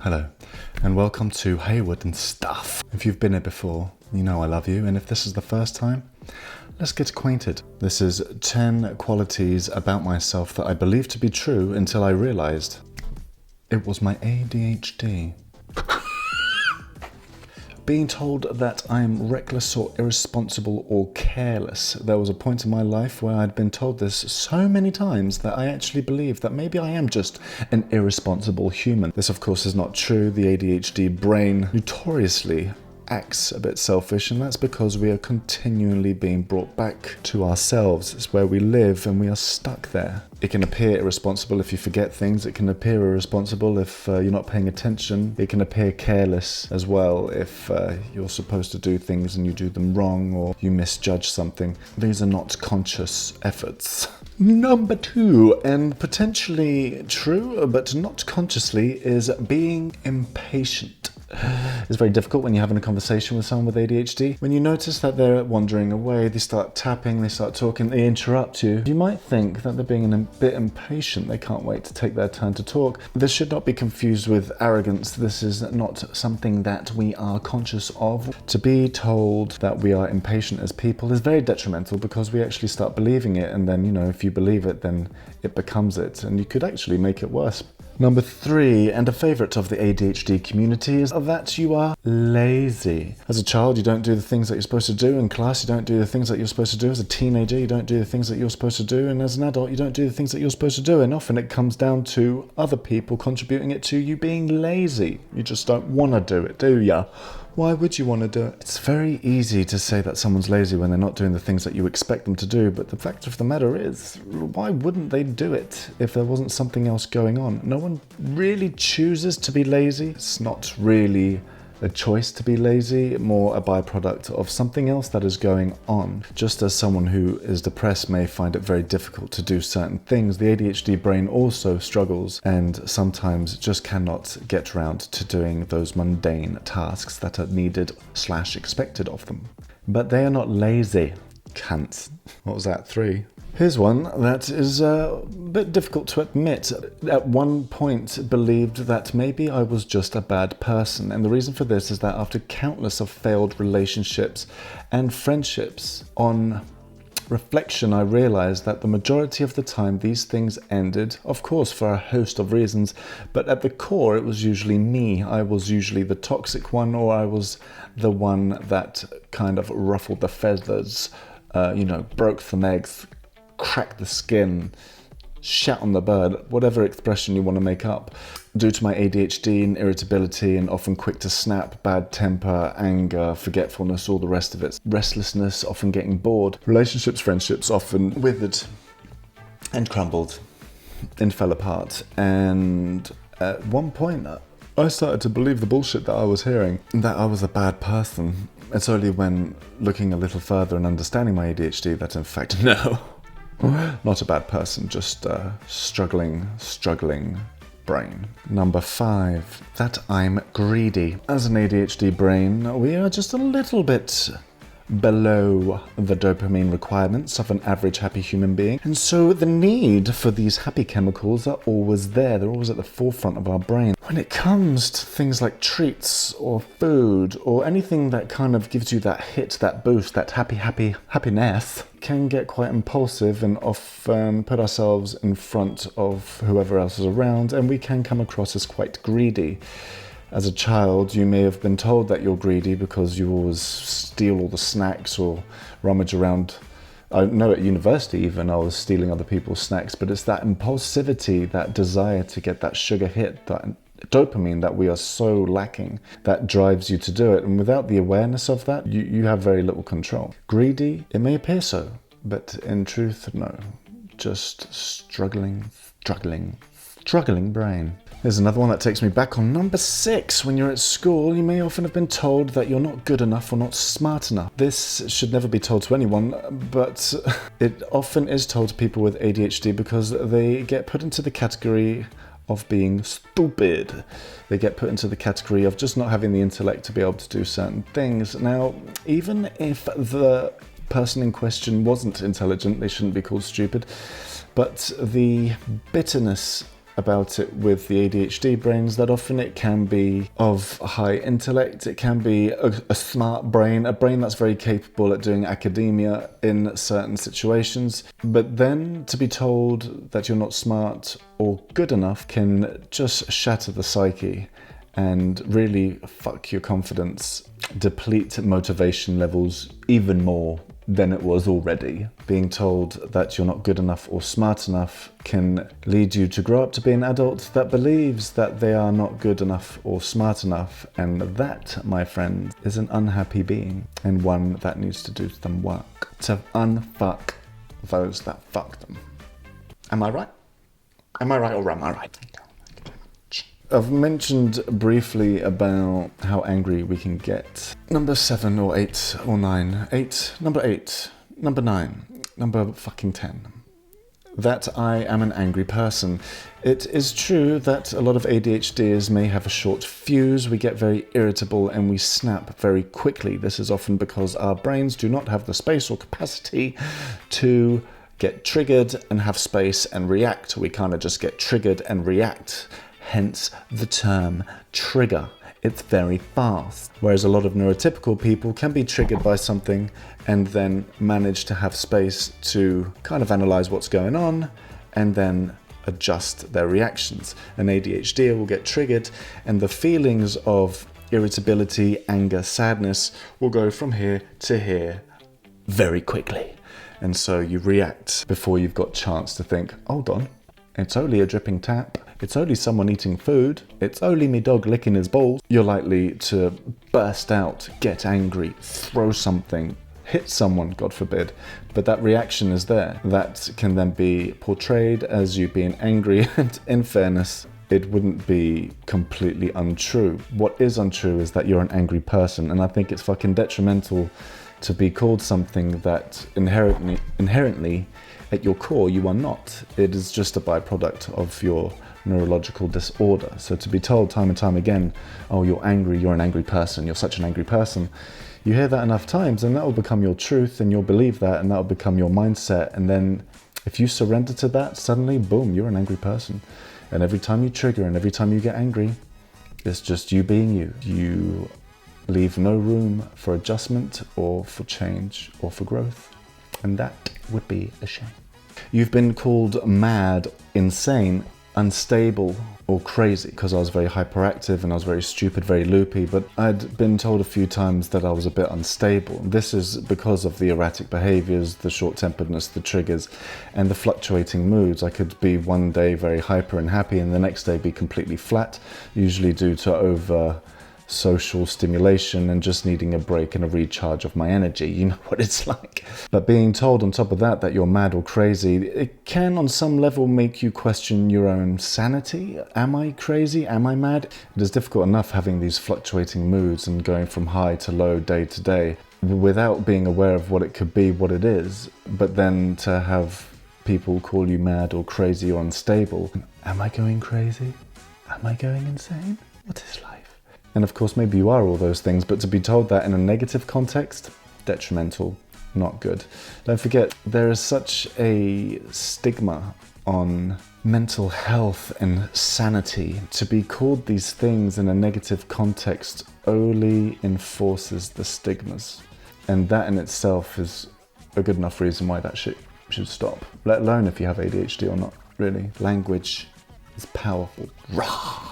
Hello, and welcome to Heywood and stuff. If you've been here before, you know I love you, and if this is the first time, let's get acquainted. This is 10 qualities about myself that I believed to be true until I realized it was my ADHD. Being told that I'm reckless or irresponsible or careless. There was a point in my life where I'd been told this so many times that I actually believed that maybe I am just an irresponsible human. This, of course, is not true. The ADHD brain notoriously acts a bit selfish, and that's because we are continually being brought back to ourselves. It's where we live and we are stuck there. It can appear irresponsible if you forget things. It can appear irresponsible if you're not paying attention. It can appear careless as well if you're supposed to do things and you do them wrong or you misjudge something. These are not conscious efforts. Number 2, and potentially true but not consciously, is being impatient. It's very difficult when you're having a conversation with someone with ADHD. When you notice that they're wandering away, they start tapping, they start talking, they interrupt you. You might think that they're being a bit impatient. They can't wait to take their turn to talk. This should not be confused with arrogance. This is not something that we are conscious of. To be told that we are impatient as people is very detrimental because we actually start believing it, and then, if you believe it, then it becomes it, and you could actually make it worse. Number 3, and a favourite of the ADHD community, is that you are lazy. As a child, you don't do the things that you're supposed to do. In class, you don't do the things that you're supposed to do. As a teenager, you don't do the things that you're supposed to do. And as an adult, you don't do the things that you're supposed to do. And often it comes down to other people contributing it to you being lazy. You just don't want to do it, do ya? Why would you want to do it? It's very easy to say that someone's lazy when they're not doing the things that you expect them to do, but the fact of the matter is, why wouldn't they do it if there wasn't something else going on? No one really chooses to be lazy. It's not really a choice to be lazy, more a byproduct of something else that is going on. Just as someone who is depressed may find it very difficult to do certain things, the ADHD brain also struggles and sometimes just cannot get around to doing those mundane tasks that are needed / expected of them. But they are not lazy. Cunts. What was that, 3? Here's one that is a bit difficult to admit. At one point believed that maybe I was just a bad person, and the reason for this is that after countless of failed relationships and friendships, on reflection I realized that the majority of the time these things ended, of course for a host of reasons, but at the core it was usually me. I was usually the toxic one, or I was the one that kind of ruffled the feathers, broke some eggs, crack the skin, shat on the bird, whatever expression you want to make up. Due to my ADHD and irritability and often quick to snap, bad temper, anger, forgetfulness, all the rest of it, restlessness, often getting bored, relationships, friendships often withered and crumbled and fell apart. And at one point I started to believe the bullshit that I was hearing, that I was a bad person. It's only when looking a little further and understanding my ADHD that in fact, no. Not a bad person, just a struggling brain. Number 5, that I'm greedy. As an ADHD brain, we are just a little bit below the dopamine requirements of an average happy human being. And so the need for these happy chemicals are always there. They're always at the forefront of our brain. When it comes to things like treats or food or anything that kind of gives you that hit, that boost, that happiness, can get quite impulsive and often put ourselves in front of whoever else is around, and we can come across as quite greedy. As a child, you may have been told that you're greedy because you always steal all the snacks or rummage around. I know at university even I was stealing other people's snacks, but it's that impulsivity, that desire to get that sugar hit, that dopamine that we are so lacking, that drives you to do it. And without the awareness of that, you have very little control. Greedy, it may appear so, but in truth, no. Just struggling brain. There's another one that takes me back on number 6. When you're at school, you may often have been told that you're not good enough or not smart enough. This should never be told to anyone, but it often is told to people with ADHD because they get put into the category of being stupid. They get put into the category of just not having the intellect to be able to do certain things. Now, even if the person in question wasn't intelligent, they shouldn't be called stupid, but the bitterness about it with the ADHD brains that often it can be of high intellect, it can be a smart brain, a brain that's very capable at doing academia in certain situations. But then to be told that you're not smart or good enough can just shatter the psyche and really fuck your confidence, deplete motivation levels even more than it was already. Being told that you're not good enough or smart enough can lead you to grow up to be an adult that believes that they are not good enough or smart enough, and that, my friend, is an unhappy being and one that needs to do some work to unfuck those that fuck them. Am I right? Am I right or am I right? I've mentioned briefly about how angry we can get. Number 7 or 8 or 9. 8, number 8, number 9, number fucking 10. That I am an angry person. It is true that a lot of ADHDers may have a short fuse. We get very irritable and we snap very quickly. This is often because our brains do not have the space or capacity to get triggered and have space and react. We kind of just get triggered and react. Hence the term trigger. It's very fast. Whereas a lot of neurotypical people can be triggered by something and then manage to have space to kind of analyze what's going on and then adjust their reactions. An ADHD will get triggered and the feelings of irritability, anger, sadness will go from here to here very quickly. And so you react before you've got chance to think, hold on, it's only a dripping tap. It's only someone eating food. It's only me dog licking his balls. You're likely to burst out, get angry, throw something, hit someone, God forbid. But that reaction is there. That can then be portrayed as you being angry. And in fairness, it wouldn't be completely untrue. What is untrue is that you're an angry person. And I think it's fucking detrimental to be called something that inherently at your core you are not. It is just a byproduct of your neurological disorder. So to be told time and time again, oh, you're angry, you're an angry person, you're such an angry person, you hear that enough times and that will become your truth and you'll believe that and that will become your mindset. And then if you surrender to that, suddenly, boom, you're an angry person. And every time you trigger and every time you get angry, it's just you being you. You leave no room for adjustment or for change or for growth. And that would be a shame. You've been called mad, insane, unstable or crazy because I was very hyperactive and I was very stupid, very loopy, but I'd been told a few times that I was a bit unstable. This is because of the erratic behaviors, the short-temperedness, the triggers, and the fluctuating moods. I could be one day very hyper and happy and the next day be completely flat, usually due to over social stimulation and just needing a break and a recharge of my energy. You know what it's like. But being told on top of that that you're mad or crazy, it can on some level make you question your own sanity. Am I crazy? Am I mad? It is difficult enough having these fluctuating moods and going from high to low day to day without being aware of what it could be, what it is, but then to have people call you mad or crazy or unstable. Am I going crazy? Am I going insane? What is life? And of course, maybe you are all those things, but to be told that in a negative context, detrimental, not good. Don't forget, there is such a stigma on mental health and sanity. To be called these things in a negative context only enforces the stigmas. And that in itself is a good enough reason why that shit should stop. Let alone if you have ADHD or not, really. Language is powerful. Rah!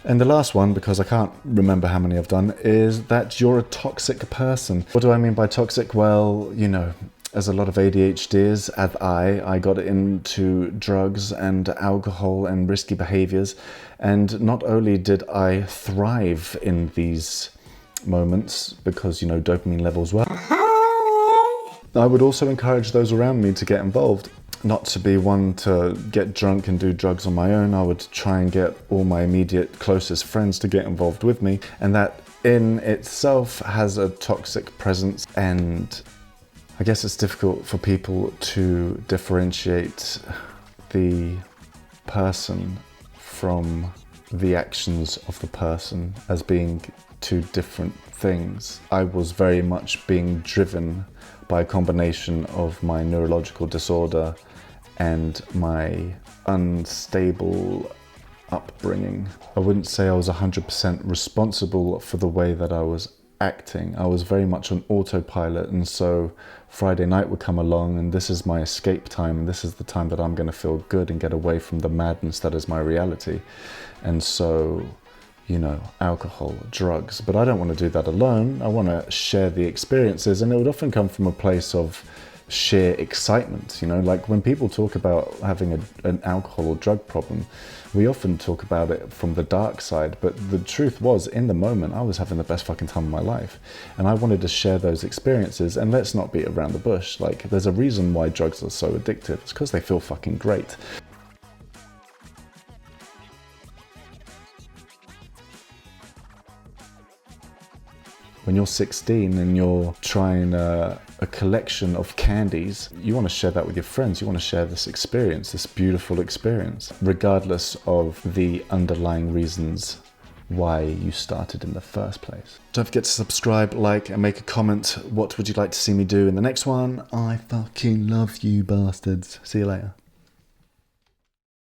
And the last one, because I can't remember how many I've done, is that you're a toxic person. What do I mean by toxic? Well, you know, as a lot of ADHDers, as I got into drugs and alcohol and risky behaviors. And not only did I thrive in these moments, because, you know, dopamine levels were, I would also encourage those around me to get involved. Not to be one to get drunk and do drugs on my own. I would try and get all my immediate closest friends to get involved with me. And that in itself has a toxic presence. And I guess it's difficult for people to differentiate the person from the actions of the person as being two different things. I was very much being driven by a combination of my neurological disorder and my unstable upbringing. I wouldn't say I was 100% responsible for the way that I was acting. I was very much on autopilot, and so Friday night would come along and this is my escape time, and this is the time that I'm going to feel good and get away from the madness that is my reality. And so, you know, alcohol, drugs, but I don't want to do that alone. I want to share the experiences, and it would often come from a place of sheer excitement. You know, like when people talk about having an alcohol or drug problem, we often talk about it from the dark side, but the truth was, in the moment, I was having the best fucking time of my life, and I wanted to share those experiences. And let's not beat around the bush, like there's a reason why drugs are so addictive. It's because they feel fucking great. When you're 16 and you're trying a collection of candies, you want to share that with your friends. You want to share this experience, this beautiful experience, regardless of the underlying reasons why you started in the first place. Don't forget to subscribe, like, and make a comment. What would you like to see me do in the next one? I fucking love you bastards. See you later.